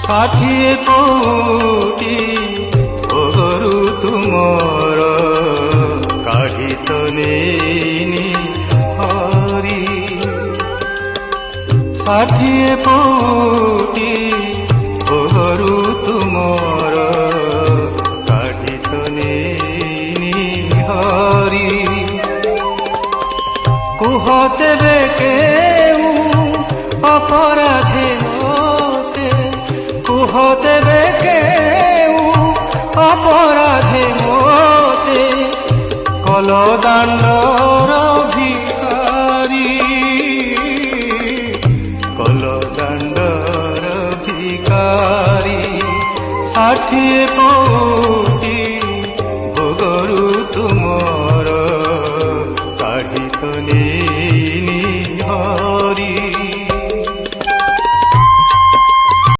ষাঠিয়ে কোটি ওহরু তুমর কাঢ়ি তো নেইনি হরি। ষাঠিয়ে কোটি ওহরু তুমর কাঢ়ি তো নেইনি হরি। কুহ তেবে কেউ অপরাধে মতে, কুহ তেবে কেউ অপরাধে মতে, কলদাণ্ডর ভিখারি, কলদাণ্ডর ভিখারি। ষাঠিয়ে